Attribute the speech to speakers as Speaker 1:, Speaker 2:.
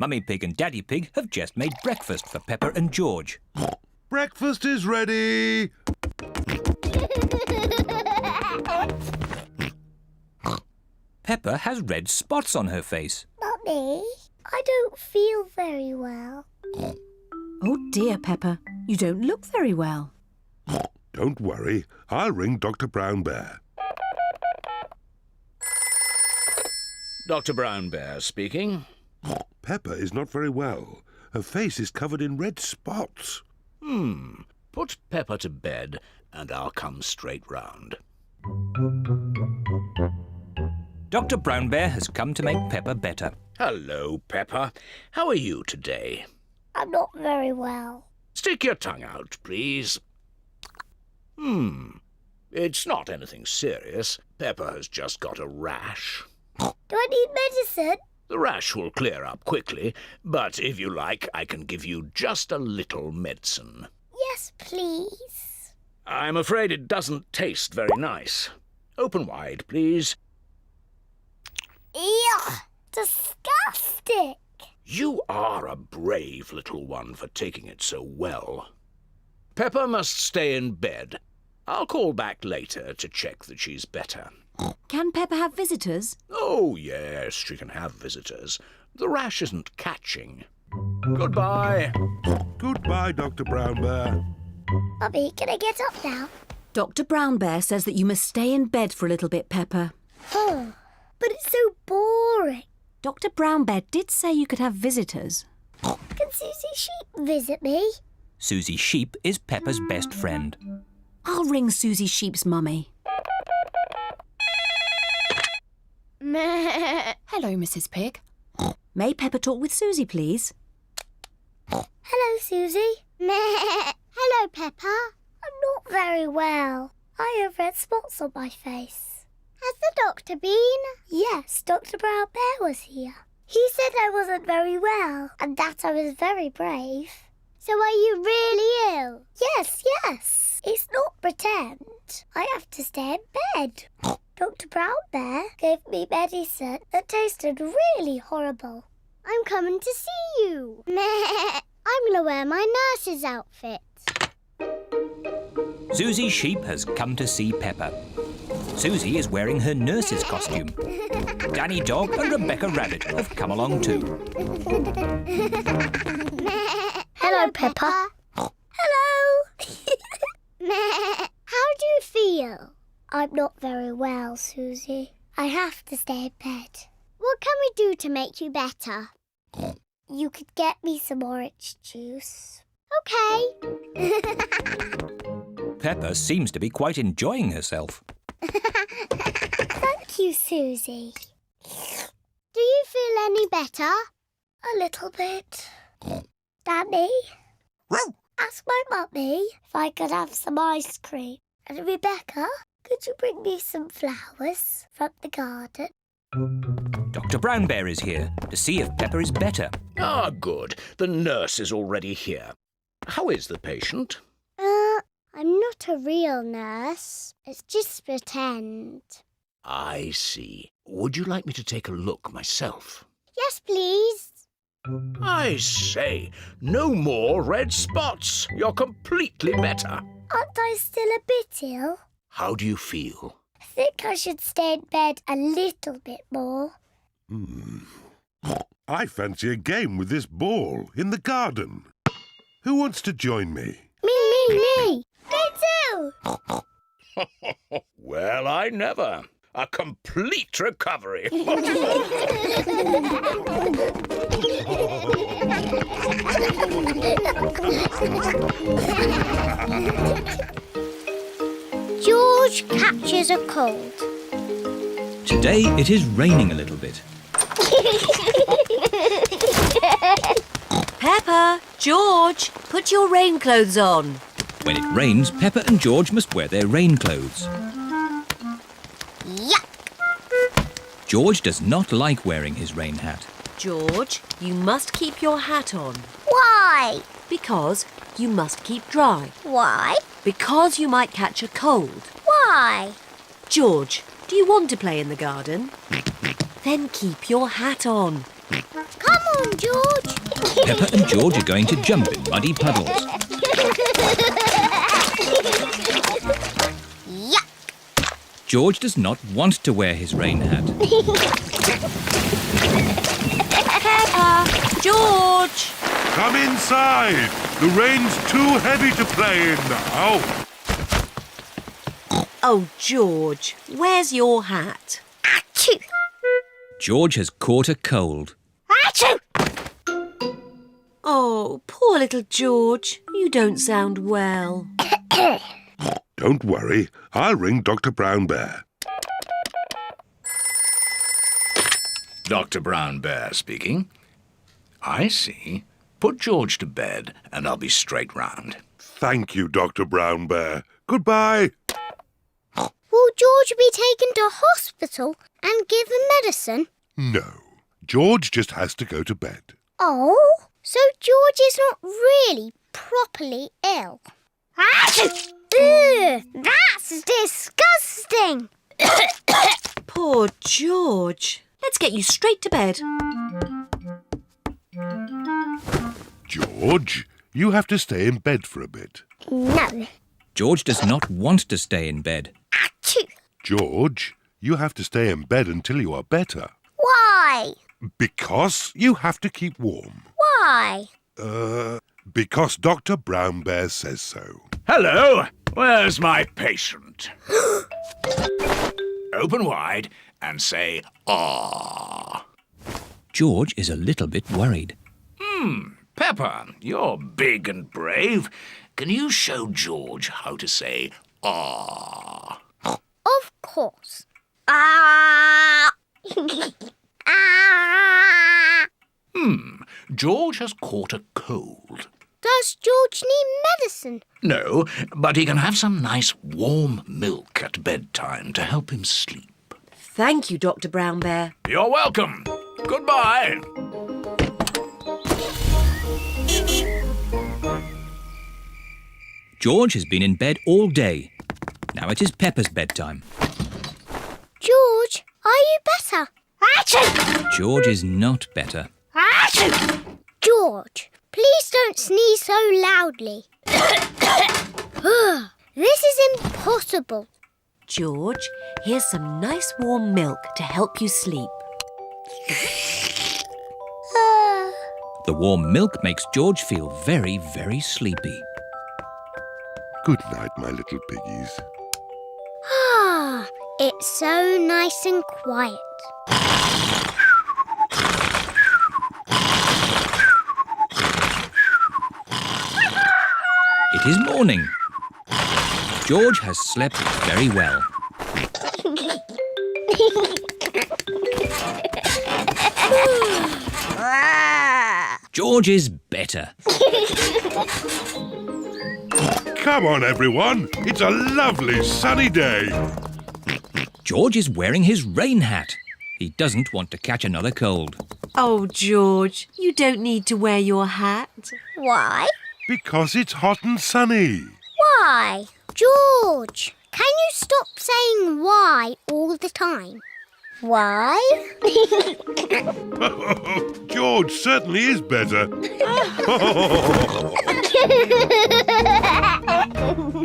Speaker 1: Mummy Pig and Daddy Pig have just made breakfast for Peppa and George.
Speaker 2: Breakfast is ready!
Speaker 1: Peppa has red spots on her face.
Speaker 3: Mummy, I don't feel very well.
Speaker 4: Oh dear, Peppa. You don't look very well.
Speaker 2: Don't worry, I'll ring Dr. Brown Bear.
Speaker 5: Dr. Brown Bear speaking.
Speaker 2: Peppa is not very well. Her face is covered in red spots.
Speaker 5: Put Peppa to bed and I'll come straight round.
Speaker 1: Dr. Brown Bear has come to make Peppa better.
Speaker 5: Hello, Peppa. How are you today?
Speaker 3: I'm not very well.
Speaker 5: Stick your tongue out, please. It's not anything serious. Peppa has just got a rash.
Speaker 3: Do I need medicine?
Speaker 5: The rash will clear up quickly, but if you like, I can give you just a little medicine.
Speaker 3: Yes, please.
Speaker 5: I'm afraid it doesn't taste very nice. Open wide, please.
Speaker 3: Ew! Disgusting!
Speaker 5: You are a brave little one for taking it so well. Peppa must stay in bed. I'll call back later to check that she's better.
Speaker 4: Can Peppa have visitors?
Speaker 5: Oh, yes, she can have visitors. The rash isn't catching. Goodbye.
Speaker 2: Goodbye, Dr. Brown Bear.
Speaker 3: Mummy, can I get up now?
Speaker 4: Dr. Brown Bear says that you must stay in bed for a little bit, Peppa.
Speaker 3: Oh, but it's so boring.
Speaker 4: Dr. Brown Bear did say you could have visitors.
Speaker 3: Can Susie Sheep visit me?
Speaker 1: Susie Sheep is Peppa's best friend.
Speaker 4: I'll ring Susie Sheep's mummy.
Speaker 6: Hello, Mrs. Pig.
Speaker 4: May Peppa talk with Susie, please?
Speaker 3: Hello, Susie. Hello, Peppa. I'm not very well. I have red spots on my face. Has the doctor been? Yes, Dr. Brown Bear was here. He said I wasn't very well and that I was very brave. So are you really ill? Yes. It's not pretend. I have to stay in bed. Dr. Brown Bear gave me medicine that tasted really horrible. I'm coming to see you. I'm going to wear my nurse's outfit.
Speaker 1: Susie Sheep has come to see Peppa. Susie is wearing her nurse's costume. Danny Dog and Rebecca Rabbit have come along too.
Speaker 3: Hello, Peppa. Hello. How do you feel? I'm not very well, Susie. I have to stay in bed. What can we do to make you better? You could get me some orange juice. OK.
Speaker 1: Peppa seems to be quite enjoying herself.
Speaker 3: Thank you, Susie. Do you feel any better? A little bit. Danny? Ask my mummy if I could have some ice cream. And Rebecca, could you bring me some flowers from the garden?
Speaker 1: Dr. Brown Bear is here to see if Peppa is better.
Speaker 5: Ah, good. The nurse is already here. How is the patient?
Speaker 3: I'm not a real nurse. It's just pretend.
Speaker 5: I see. Would you like me to take a look myself?
Speaker 3: Yes, please.
Speaker 5: I say, no more red spots. You're completely better.
Speaker 3: Aren't I still a bit ill?
Speaker 5: How do you feel?
Speaker 3: I think I should stay in bed a little bit more.
Speaker 2: I fancy a game with this ball in the garden. Who wants to join me?
Speaker 3: Me! Me too!
Speaker 5: Well, I never. A complete recovery.
Speaker 3: George catches a cold.
Speaker 1: Today it is raining a little bit.
Speaker 4: Peppa, George, put your rain clothes on.
Speaker 1: When it rains, Peppa and George must wear their rain clothes.
Speaker 3: Yuck!
Speaker 1: George does not like wearing his rain hat.
Speaker 4: George, you must keep your hat on.
Speaker 3: Why?
Speaker 4: Because you must keep dry.
Speaker 3: Why?
Speaker 4: Because you might catch a cold.
Speaker 3: Why?
Speaker 4: George, do you want to play in the garden? Then keep your hat on.
Speaker 3: Come on, George.
Speaker 1: Peppa and George are going to jump in muddy puddles.
Speaker 3: Yuck.
Speaker 1: George does not want to wear his rain hat.
Speaker 4: Peppa! George!
Speaker 2: Come inside. The rain's too heavy to play in now.
Speaker 4: Oh, George, where's your hat?
Speaker 3: Achoo.
Speaker 1: George has caught a cold.
Speaker 3: Achoo.
Speaker 4: Oh, poor little George. You don't sound well.
Speaker 2: Don't worry. I'll ring Dr. Brown Bear.
Speaker 5: Dr. Brown Bear speaking. I see. Put George to bed and I'll be straight round.
Speaker 2: Thank you, Dr. Brown Bear. Goodbye.
Speaker 3: Will George be taken to hospital and given medicine?
Speaker 2: No. George just has to go to bed.
Speaker 3: Oh, so George is not really properly ill. Achoo! Ugh, that's disgusting.
Speaker 4: Poor George. Let's get you straight to bed.
Speaker 2: George, you have to stay in bed for a bit.
Speaker 3: No.
Speaker 1: George does not want to stay in bed.
Speaker 3: Achoo!
Speaker 2: George, you have to stay in bed until you are better.
Speaker 3: Why?
Speaker 2: Because you have to keep warm.
Speaker 3: Why?
Speaker 2: Because Dr. Brown Bear says so.
Speaker 5: Hello, where's my patient? Open wide and say, "Ah."
Speaker 1: George is a little bit worried.
Speaker 5: Peppa, you're big and brave. Can you show George how to say, "Ah"?
Speaker 3: Of course. Ah! Ah!
Speaker 5: George has caught a cold.
Speaker 3: Does George need medicine?
Speaker 5: No, but he can have some nice warm milk at bedtime to help him sleep.
Speaker 4: Thank you, Dr. Brown Bear.
Speaker 5: You're welcome. Goodbye.
Speaker 1: George has been in bed all day. Now it is Peppa's bedtime.
Speaker 3: George, are you better? Achoo!
Speaker 1: George is not better.
Speaker 3: Achoo! George, please don't sneeze so loudly. This is impossible.
Speaker 4: George, here's some nice warm milk to help you sleep.
Speaker 1: The warm milk makes George feel very, very sleepy.
Speaker 2: Good night, my little piggies.
Speaker 3: Ah, it's so nice and quiet.
Speaker 1: It is morning. George has slept very well. George is better.
Speaker 2: Come on, everyone. It's a lovely sunny day.
Speaker 1: George is wearing his rain hat. He doesn't want to catch another cold.
Speaker 4: Oh, George, you don't need to wear your hat.
Speaker 3: Why?
Speaker 2: Because it's hot and sunny.
Speaker 3: Why? George, can you stop saying why all the time? Why?
Speaker 2: George certainly is better.